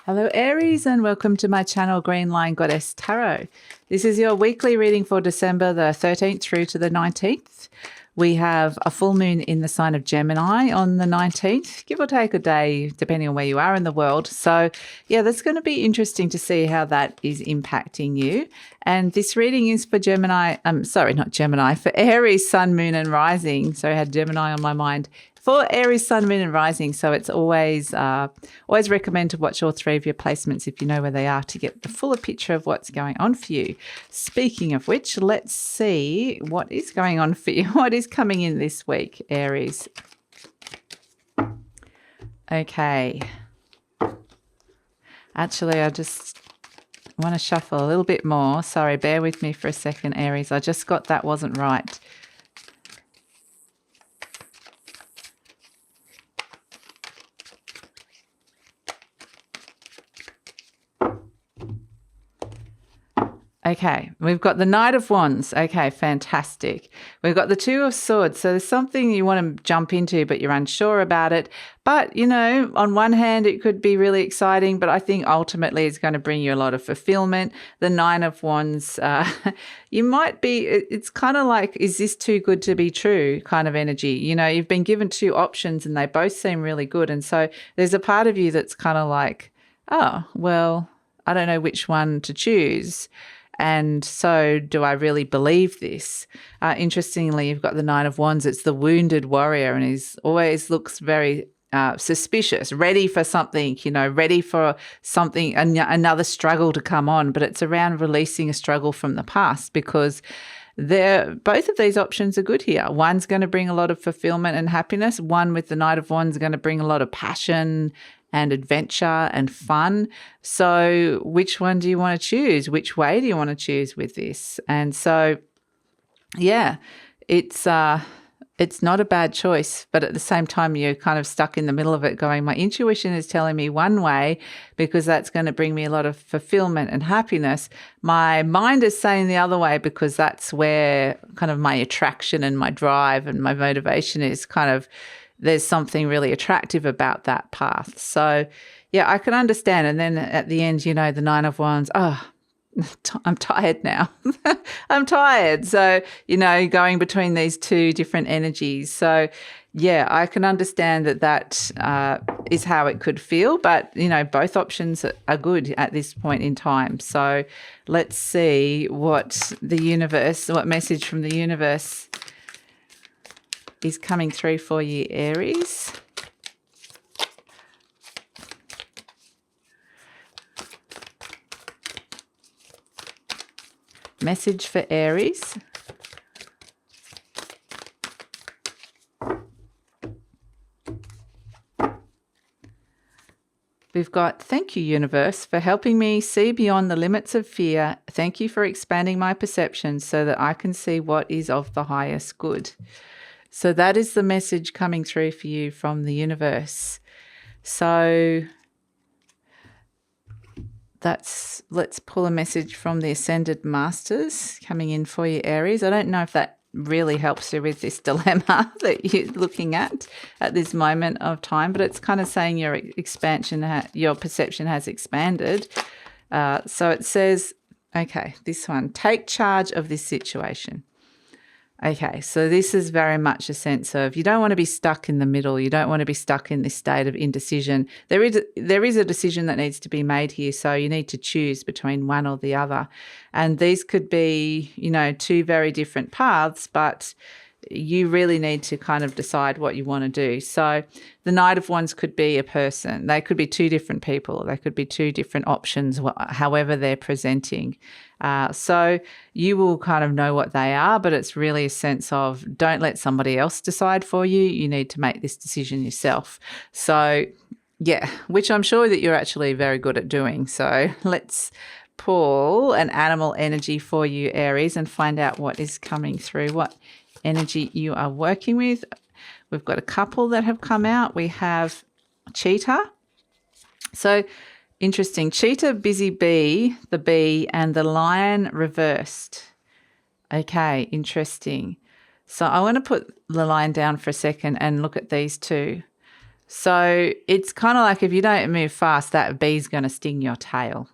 Hello Aries and welcome to my channel GreenLion Goddess Tarot. This is your weekly reading for December the 13th through to the 19th. We have a full moon in the sign of Gemini on the 19th, give or take a day depending on where you are in the world. So yeah, that's going to be interesting to see how that is impacting you. And this reading is for for Aries, Sun, Moon and Rising. So I had Gemini on my mind. For Aries, Sun, Moon and Rising, so it's always recommend to watch all three of your placements if you know where they are to get the fuller picture of what's going on for you. Speaking of which, let's see what is going on for you. What is coming in this week, Aries? Okay. Actually, I just want to shuffle a little bit more. Sorry, bear with me for a second, Aries. I just got that wasn't right. Okay, we've got the Knight of Wands. Okay, fantastic. We've got the Two of Swords. So there's something you want to jump into, but you're unsure about it. But, you know, on one hand, it could be really exciting, but I think ultimately it's going to bring you a lot of fulfillment. The Nine of Wands, you might be, it's kind of like, is this too good to be true kind of energy? You know, you've been given two options and they both seem really good. And so there's a part of you that's kind of like, oh, well, I don't know which one to choose. And so do I really believe this? Interestingly, you've got the Nine of Wands. It's the wounded warrior and he always looks very suspicious, ready for something, you know, ready for something, another struggle to come on. But it's around releasing a struggle from the past because both of these options are good here. One's going to bring a lot of fulfillment and happiness. One with the Knight of Wands is going to bring a lot of passion and adventure and fun. So which one do you want to choose? Which way do you want to choose with this? And so, yeah, it's not a bad choice, but at the same time, you're kind of stuck in the middle of it going, my intuition is telling me one way because that's going to bring me a lot of fulfillment and happiness. My mind is saying the other way because that's where kind of my attraction and my drive and my motivation is kind of, there's something really attractive about that path. So, yeah, I can understand. And then at the end, you know, the Nine of Wands, I'm tired now. I'm tired. So, you know, going between these two different energies. So, yeah, I can understand that is how it could feel. But, you know, both options are good at this point in time. So let's see what message from the universe is coming through for you, Aries. Message for Aries. We've got, thank you, universe, for helping me see beyond the limits of fear. Thank you for expanding my perception so that I can see what is of the highest good. So that is the message coming through for you from the universe. So let's pull a message from the Ascended Masters coming in for you, Aries. I don't know if that really helps you with this dilemma that you're looking at this moment of time, but it's kind of saying your perception has expanded. So it says, okay, this one, take charge of this situation. Okay, so this is very much a sense of you don't want to be stuck in the middle. You don't want to be stuck in this state of indecision. There is a decision that needs to be made here, so you need to choose between one or the other. And these could be, you know, two very different paths, but you really need to kind of decide what you want to do. So the Knight of Wands could be a person. They could be two different people. They could be two different options, however they're presenting. So you will kind of know what they are, but it's really a sense of don't let somebody else decide for you. You need to make this decision yourself. So yeah, which I'm sure that you're actually very good at doing. So let's pull an animal energy for you, Aries, and find out what is coming through, what energy you are working with. We've got a couple that have come out. We have cheetah. So interesting. Cheetah, busy bee, the bee, and the lion reversed. Okay, interesting. So I want to put the lion down for a second and look at these two. So it's kind of like if you don't move fast, that bee's going to sting your tail.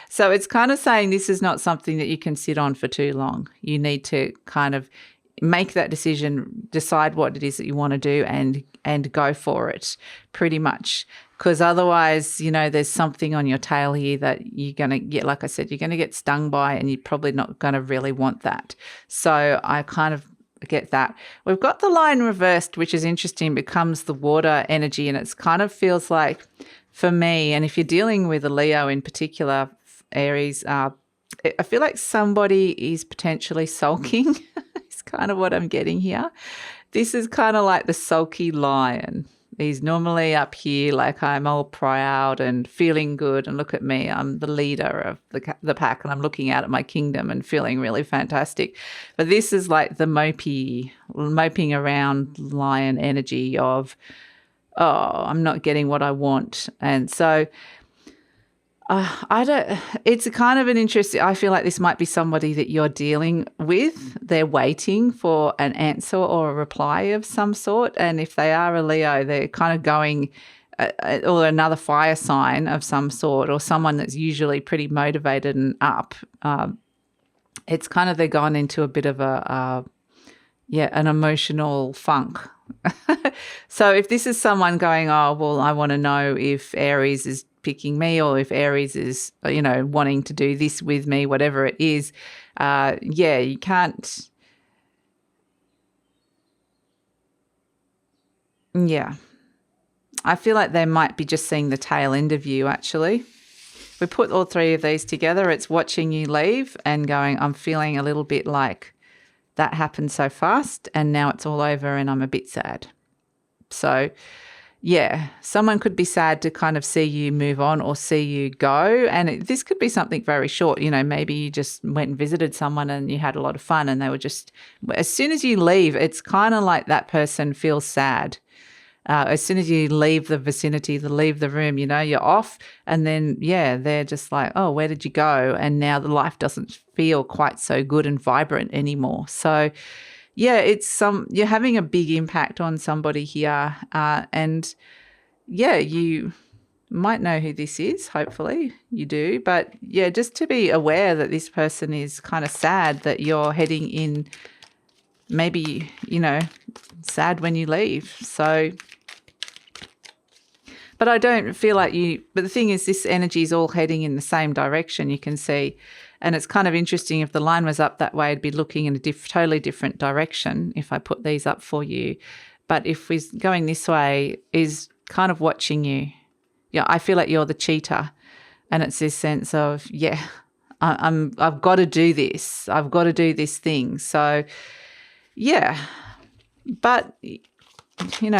So it's kind of saying this is not something that you can sit on for too long. You need to kind of make that decision, decide what it is that you want to do and go for it pretty much. Because otherwise, there's something on your tail here that you're going to get, like I said, you're going to get stung by, and you're probably not going to really want that. So I kind of get that. We've got the line reversed, which is interesting, becomes the water energy, and it's kind of feels like, for me, and if you're dealing with a Leo in particular, Aries, I feel like somebody is potentially sulking. It's kind of what I'm getting here. This is kind of like the sulky lion. He's normally up here like I'm all proud and feeling good, and look at me, I'm the leader of the pack, and I'm looking out at my kingdom and feeling really fantastic. But this is like the moping around lion energy of, oh, I'm not getting what I want. And so it's kind of an interesting, I feel like this might be somebody that you're dealing with. They're waiting for an answer or a reply of some sort. And if they are a Leo, they're kind of going, or another fire sign of some sort, or someone that's usually pretty motivated and up. It's kind of, they're gone into a bit of an emotional funk. So if this is someone going, oh, well, I want to know if Aries is picking me, or if Aries is, wanting to do this with me, whatever it is, you can't. Yeah. I feel like they might be just seeing the tail end of you, actually. We put all three of these together. It's watching you leave and going, I'm feeling a little bit like that happened so fast and now it's all over and I'm a bit sad. So, yeah, someone could be sad to kind of see you move on or see you go. And this could be something very short. Maybe you just went and visited someone and you had a lot of fun and they were just, as soon as you leave, it's kind of like that person feels sad. As soon as you leave the vicinity, leave the room, you're off, and then, they're just like, oh, where did you go? And now the life doesn't feel quite so good and vibrant anymore. So, it's you're having a big impact on somebody here, and you might know who this is. Hopefully you do, but just to be aware that this person is kind of sad that you're heading in. Maybe sad when you leave. So. But I don't feel like but the thing is, this energy is all heading in the same direction, you can see. And it's kind of interesting, if the line was up that way, it'd be looking in a totally different direction if I put these up for you. But if we're going this way, is kind of watching you. Yeah, I feel like you're the cheater. And it's this sense of, I've got to do this. I've got to do this thing. So, but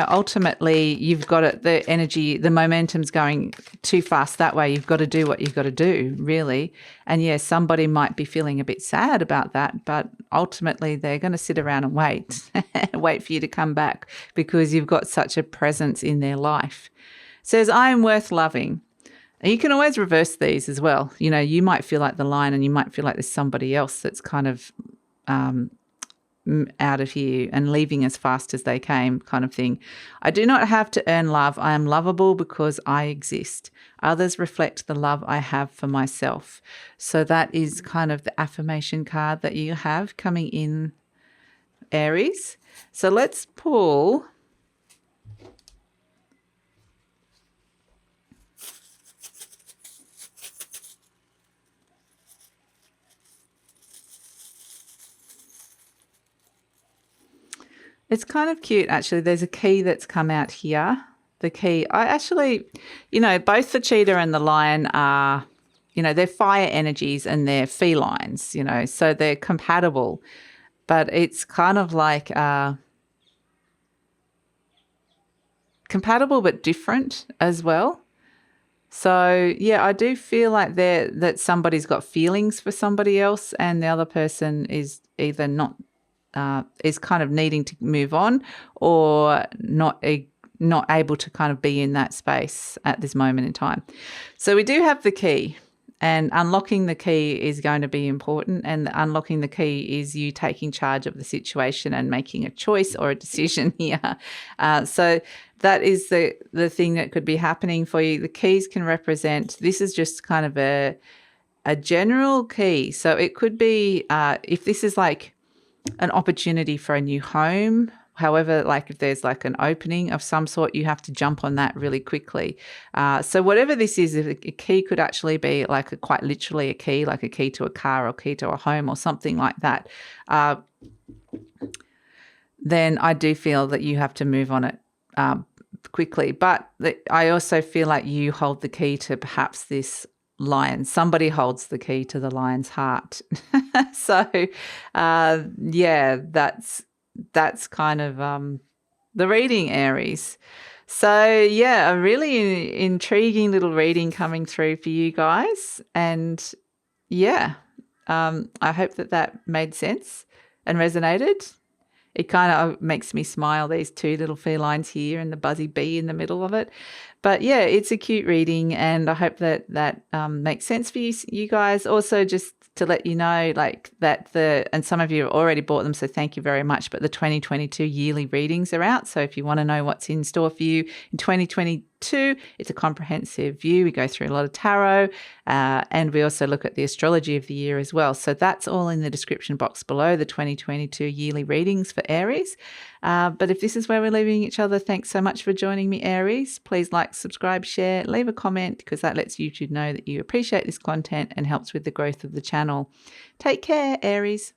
ultimately you've got it, the energy, the momentum's going too fast that way. You've got to do what you've got to do, really. And somebody might be feeling a bit sad about that, but ultimately they're going to sit around and wait for you to come back because you've got such a presence in their life. It says, I am worth loving. And you can always reverse these as well. You might feel like the lion and you might feel like there's somebody else that's kind of out of here and leaving as fast as they came, kind of thing. I do not have to earn love. I am lovable because I exist. Others reflect the love I have for myself. So that is kind of the affirmation card that you have coming in, Aries. So let's pull It's kind of cute, actually. There's a key that's come out here. The key, I actually, both the cheetah and the lion are, they're fire energies and they're felines, so they're compatible. But it's kind of like compatible but different as well. So, I do feel like that somebody's got feelings for somebody else and the other person is either not is kind of needing to move on or not able to kind of be in that space at this moment in time. So we do have the key, And unlocking the key is going to be important. And unlocking the key is you taking charge of the situation and making a choice or a decision here. So that is the thing that could be happening for you. The keys can represent, this is just kind of a general key. So it could be, if this is like an opportunity for a new home, however, like if there's like an opening of some sort, you have to jump on that really quickly. So whatever this is, if a key could actually be like quite literally a key, like a key to a car or key to a home or something like that, then I do feel that you have to move on it quickly. But I also feel like you hold the key to perhaps this lion. Somebody holds the key to the lion's heart. So, yeah, that's kind of the reading, Aries. So, yeah, a really intriguing little reading coming through for you guys. And, yeah, I hope that made sense and resonated. It kind of makes me smile, these two little felines here and the buzzy bee in the middle of it. But, yeah, it's a cute reading, and I hope that makes sense for you guys. Also, just to let you know, like that and some of you have already bought them, so thank you very much, but the 2022 yearly readings are out. So if you want to know what's in store for you in 2022, it's a comprehensive view. We go through a lot of tarot, and we also look at the astrology of the year as well. So that's all in the description box below, the 2022 yearly readings for Aries. But if this is where we're leaving each other, thanks so much for joining me, Aries. Please like, subscribe, share, leave a comment, because that lets YouTube know that you appreciate this content and helps with the growth of the channel. Take care, Aries.